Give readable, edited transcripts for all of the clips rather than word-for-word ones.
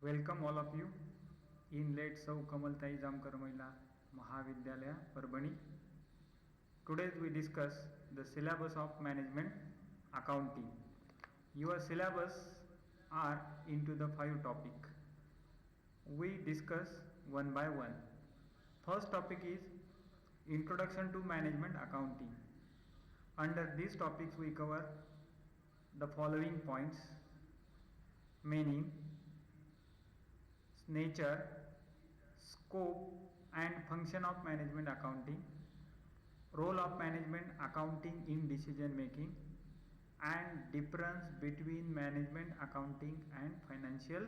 Welcome all of you in late Sau Kamaltai Jamkar Mahila Mahavidyalaya Parbani. Today we discuss the syllabus of management accounting. Your syllabus are into the 5 topic. We discuss one by one. First topic is Introduction to Management Accounting. Under these topics we cover the following points: meaning, nature, scope and function of management accounting, role of management accounting in decision making, and difference between management accounting and financial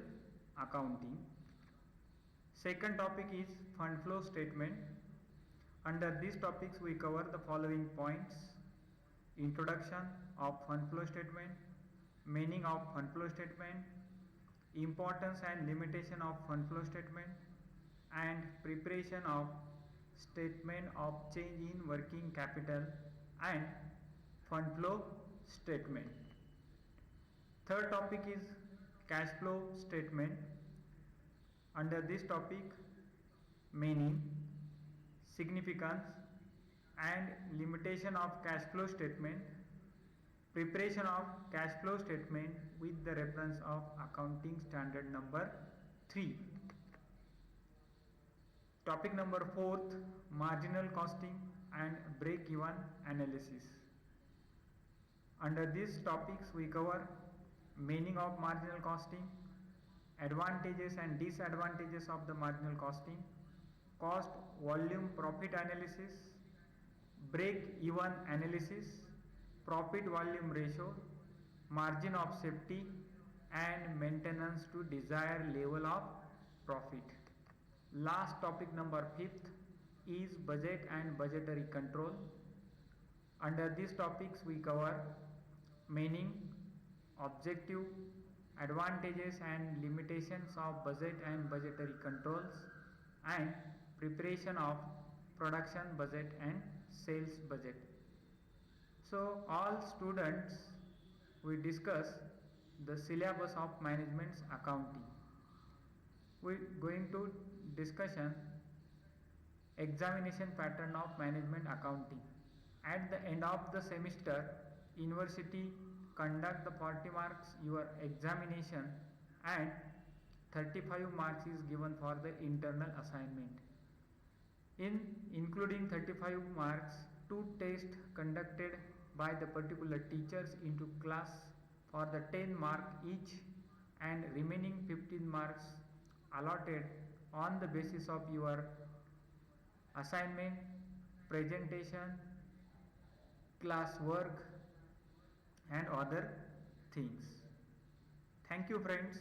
accounting. Second topic is fund flow statement. Under these topics we cover the following points: introduction of fund flow statement, meaning of fund flow statement, importance and limitation of fund flow statement, and preparation of statement of change in working capital and fund flow statement. Third topic is cash flow statement. Under this topic, meaning, significance and limitation of cash flow statement, preparation of cash flow statement with the reference of accounting standard number 3. Topic number 4th, marginal costing and break even analysis. Under these topics we cover meaning of marginal costing, advantages and disadvantages of the marginal costing, cost volume profit analysis, break even analysis, profit volume ratio, margin of safety and maintenance to desired level of profit. Last topic number 5th is budget and budgetary control. Under these topics we cover meaning, objective, advantages and limitations of budget and budgetary controls, and preparation of production budget and sales budget. So all students, we discuss the syllabus of management accounting. We are going to discussion examination pattern of management accounting. At the end of the semester, university conduct the 40 marks your examination and 35 marks is given for the internal assignment. In including 35 marks, 2 tests conducted by the particular teachers into class for the 10 mark each, and remaining 15 marks allotted on the basis of your assignment, presentation, class work and other things. Thank you friends.